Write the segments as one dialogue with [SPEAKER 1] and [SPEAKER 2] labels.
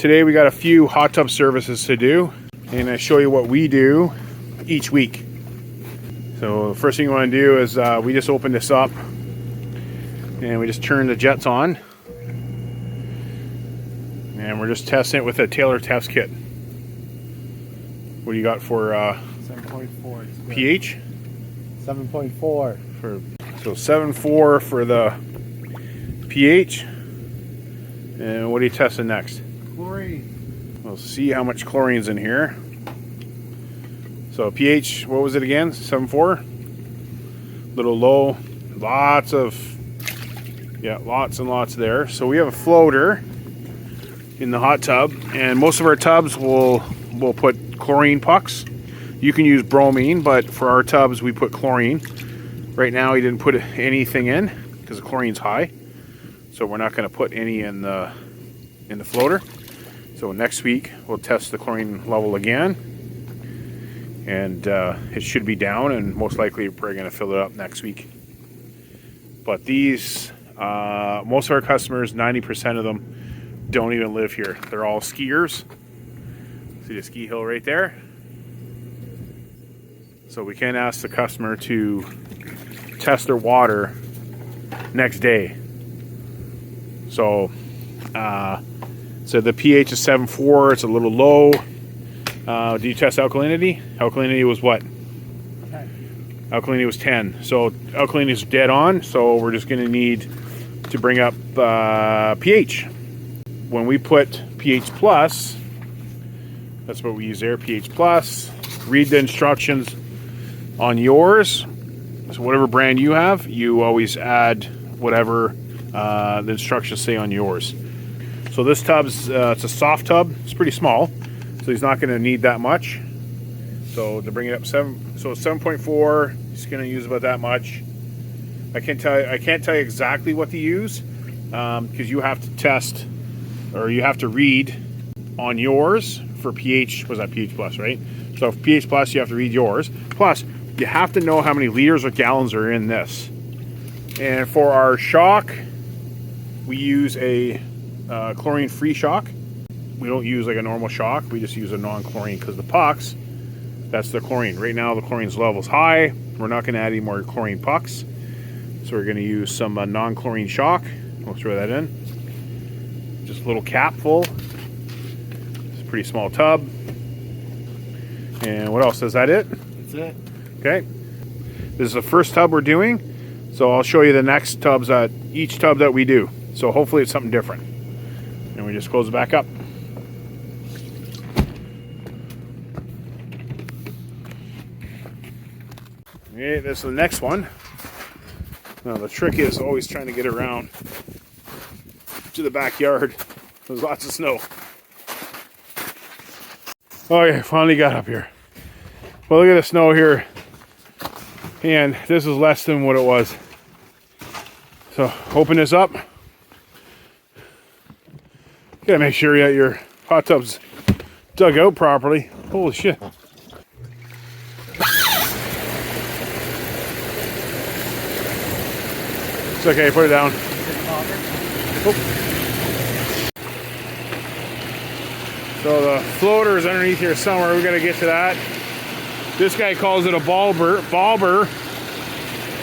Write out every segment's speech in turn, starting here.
[SPEAKER 1] Today we got a few hot tub services to do, and I show you what we do each week. So the first thing we want to do is we just open this up and we just turn the jets on, and we're just testing it with a Taylor test kit. What do you got for
[SPEAKER 2] 7.4
[SPEAKER 1] pH?
[SPEAKER 2] 7.4
[SPEAKER 1] So 7.4 for the pH. And what are you testing next?
[SPEAKER 2] chlorine.
[SPEAKER 1] We'll see how much chlorine's in here. So pH, what was it again? 7.4. Little low. Lots and lots there. So we have a floater in the hot tub, and most of our tubs will put chlorine pucks. You can use bromine, but for our tubs we put chlorine. Right now he didn't put anything in because the chlorine's high, so we're not going to put any in the floater. So next week we'll test the chlorine level again, and it should be down, and most likely we're going to fill it up next week. But these most of our customers, 90% of them, don't even live here. They're all skiers. See the ski hill right there? So we can't ask the customer to test their water next day. So the pH is 7.4. It's a little low. Do you test alkalinity? Alkalinity was what?
[SPEAKER 2] 10.
[SPEAKER 1] Alkalinity was 10. So alkalinity is dead on. So we're just going to need to bring up pH. When we put pH plus, that's what we use there, pH plus. Read the instructions on yours. So whatever brand you have, you always add whatever the instructions say on yours. So this tub's it's a soft tub. It's pretty small, so he's not going to need that much. So to bring it up 7.4, he's going to use about that much. I can't tell you exactly what to use because you have to test, or you have to read on yours for pH. Was that pH plus, right? So for pH plus, you have to read yours. Plus, you have to know how many liters or gallons are in this. And for our shock, we use a chlorine-free shock. We don't use like a normal shock. We just use a non-chlorine because the pucks, that's the chlorine. Right now, the chlorine's level's high. We're not going to add any more chlorine pucks. So we're going to use some non-chlorine shock. We'll throw that in. Just a little cap full. It's a pretty small tub. And what else? Is that it?
[SPEAKER 2] That's it.
[SPEAKER 1] Okay. This is the first tub we're doing. So I'll show you the next tubs at each tub that we do. So hopefully it's something different. And we just close it back up. Okay, this is the next one. Now the trick is always trying to get around to the backyard. There's lots of snow. Okay, finally got up here. Well, look at the snow here. And this is less than what it was. So open this up. Gotta make sure that your hot tub's dug out properly. Holy shit. It's okay, put it down. Oh. So the floater is underneath here somewhere. We gotta get to that. This guy calls it a bobber,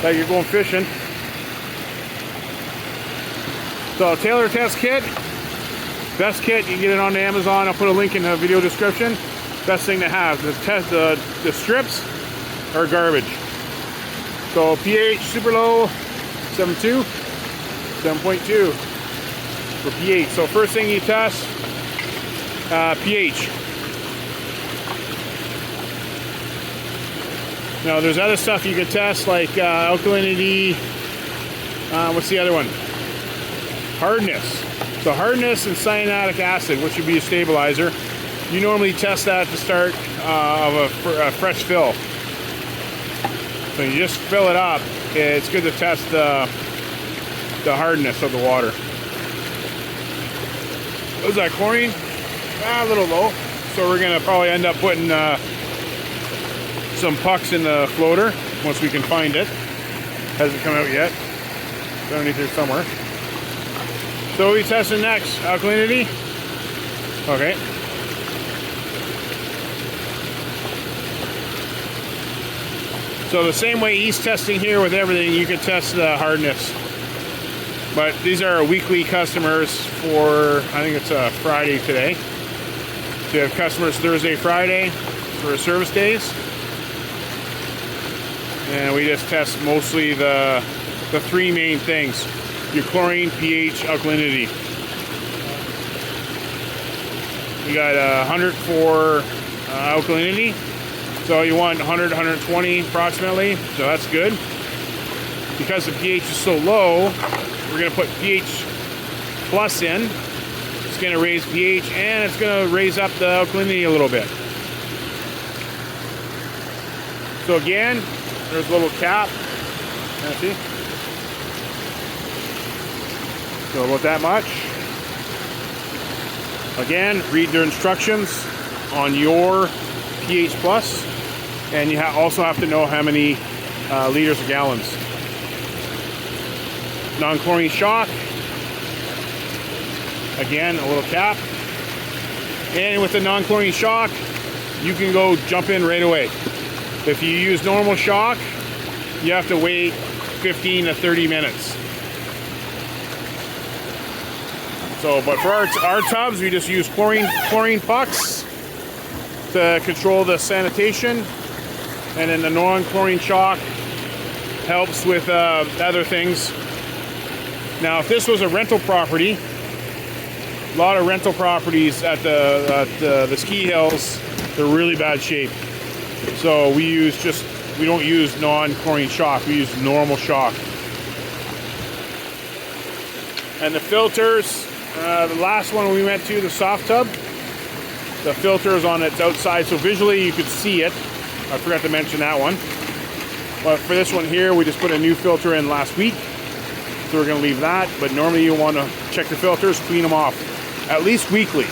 [SPEAKER 1] like you're going fishing. So Taylor test kit, best kit. You can get it on Amazon. I'll put a link in the video description. Best thing to have. The strips are garbage. So pH super low, 7.2, 7.2 for pH. So first thing you test, pH. Now there's other stuff you can test like alkalinity. What's the other one? Hardness. So hardness and cyanic acid, which would be a stabilizer. You normally test that at the start of a fresh fill. So you just fill it up. It's good to test the hardness of the water. What was that, chlorine? A little low. So we're gonna probably end up putting some pucks in the floater once we can find it. Hasn't come out yet. It's underneath here somewhere. So what are we testing next? Alkalinity? Okay. So the same way he's testing here with everything, you can test the hardness. But these are weekly customers for, I think it's Friday today. So you have customers Thursday, Friday for service days. And we just test mostly the three main things. Your chlorine, pH, alkalinity. You got 100 for alkalinity. So you want 100, 120 approximately. So that's good. Because the pH is so low, we're going to put pH plus in. It's going to raise pH and it's going to raise up the alkalinity a little bit. So again, there's a little cap. See? So about that much. Again, read their instructions on your pH plus, and you also have to know how many liters or gallons. Non-chlorine shock. Again, a little cap. And with the non-chlorine shock, you can go jump in right away. If you use normal shock, you have to wait 15 to 30 minutes. So, but for our tubs, we just use chlorine pucks to control the sanitation, and then the non-chlorine shock helps with other things. Now, if this was a rental property, a lot of rental properties at the ski hills, they're really bad shape. So we don't use non-chlorine shock. We use normal shock. And the filters. The last one we went to, the soft tub, the filter is on its outside, so visually you could see it. I forgot to mention that one. But for this one here, we just put a new filter in last week, so we're going to leave that. But normally you want to check the filters, clean them off, at least weekly.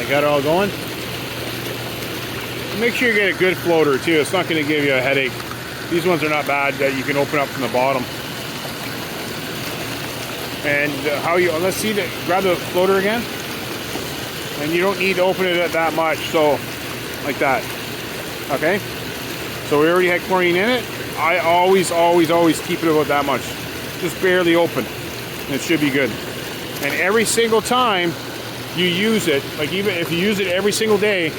[SPEAKER 1] Got it all going. Make sure you get a good floater too. It's not going to give you a headache. These ones are not bad that you can open up from the bottom. And let's see, grab the floater again. And you don't need to open it that much, so like that. Okay. So we already had chlorine in it. I always keep it about that much. Just barely open. And it should be good. And every single time you use it, like even if you use it every single day,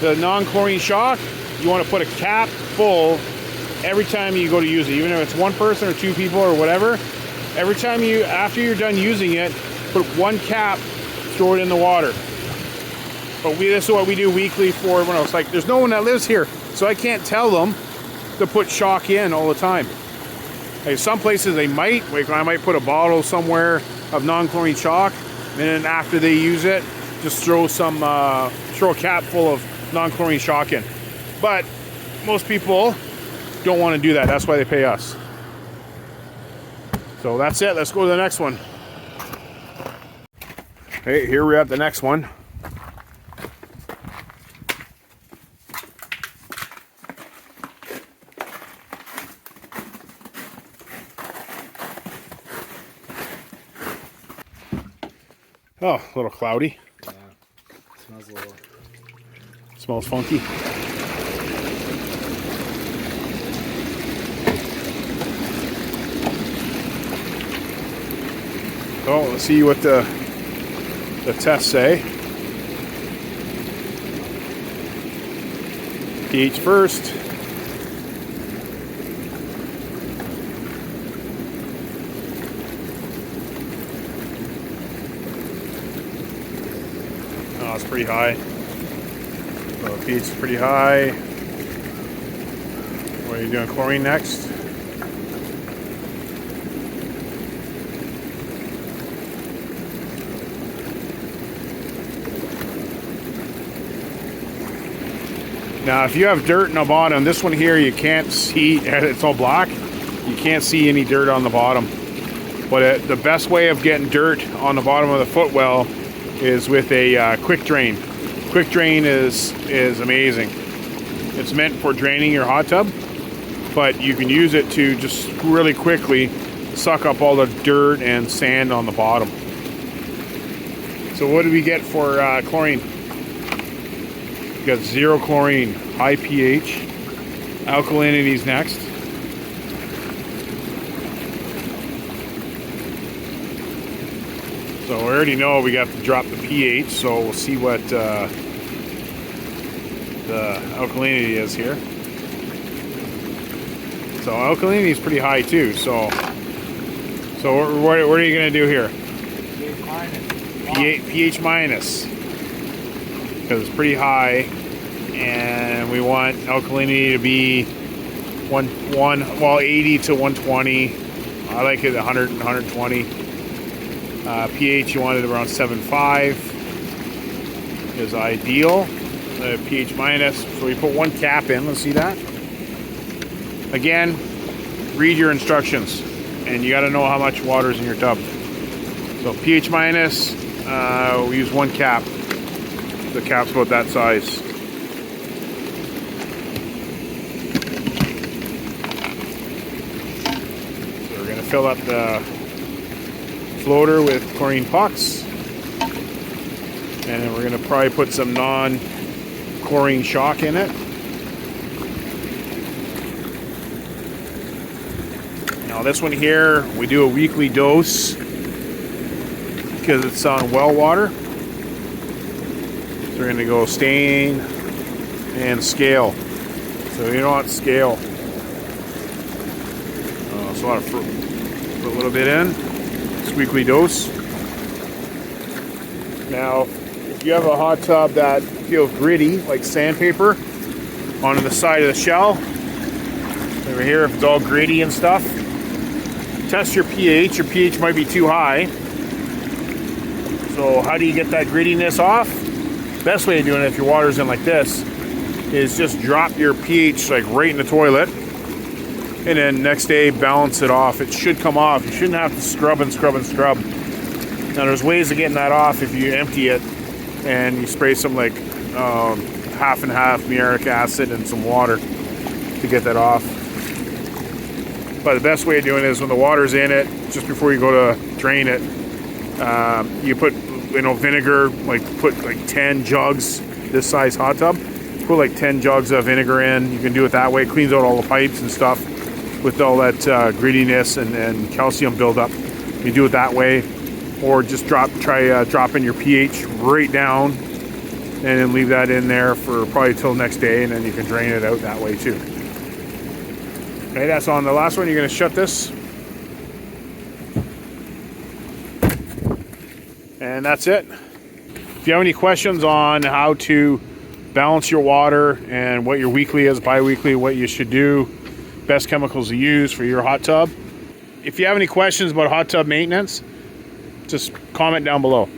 [SPEAKER 1] the non-chlorine shock, you want to put a cap full every time you go to use it, even if it's one person or two people or whatever. Every time after you're done using it, put one cap, throw it in the water. But this is what we do weekly for everyone else. Like, there's no one that lives here, so I can't tell them to put shock in all the time. Like some places they might, like I might put a bottle somewhere of non-chlorine shock, and then after they use it, just throw a cap full of non-chlorine shock in. But most people don't want to do that. That's why they pay us. So that's it. Let's go to the next one. Okay, here we're at the next one. Oh, a little cloudy.
[SPEAKER 2] Yeah, smells a little.
[SPEAKER 1] Smells funky. Oh, let's see what the tests say. pH first. Oh, it's pretty high. So pH is pretty high. What are you doing? Chlorine next? Now, if you have dirt in the bottom, this one here you can't see. It's all black. You can't see any dirt on the bottom. But the best way of getting dirt on the bottom of the footwell is with a quick drain. Quick drain is amazing. It's meant for draining your hot tub, but you can use it to just really quickly suck up all the dirt and sand on the bottom. So what do we get for chlorine? We got 0 chlorine, high pH. Alkalinity is next. So we already know we got to drop the pH, so we'll see what the alkalinity is here. So alkalinity is pretty high too. So what are you going to do here? pH minus, because it's pretty high, and we want alkalinity to be 80 to 120. I like it 100 and 120. pH you want it around 7.5 is ideal. pH minus. So we put 1 cap in. Let's see that. Again, read your instructions, and you got to know how much water is in your tub. So pH minus, we use 1 cap. The cap's about that size. So we're going to fill up the floater with chlorine pucks, and then we're going to probably put some non-chlorine shock in it. Now this one here, we do a weekly dose because it's on well water. So we're going to go stain and scale. So you don't want scale. So a lot of fruit. Put a little bit in. It's weekly dose. Now, if you have a hot tub that feels gritty, like sandpaper, onto the side of the shell, over here, if it's all gritty and stuff, test your pH. Your pH might be too high. So how do you get that grittiness off? Best way of doing it, if your water's in like this, is just drop your pH like right in the toilet, and then next day balance it off. It should come off. You shouldn't have to scrub and scrub and scrub. Now there's ways of getting that off if you empty it and you spray some like half and half muriatic acid and some water to get that off. But the best way of doing it is when the water's in it, just before you go to drain it, you put vinegar, put 10 jugs, this size hot tub, put like 10 jugs of vinegar in. You can do it that way. It cleans out all the pipes and stuff with all that grittiness and calcium buildup. You do it that way, or just try dropping your pH right down and then leave that in there for probably till next day, and then you can drain it out that way too. Okay, that's on the last one. You're going to shut this. And that's it. If you have any questions on how to balance your water and what your weekly is, bi-weekly, what you should do, best chemicals to use for your hot tub. If you have any questions about hot tub maintenance, just comment down below.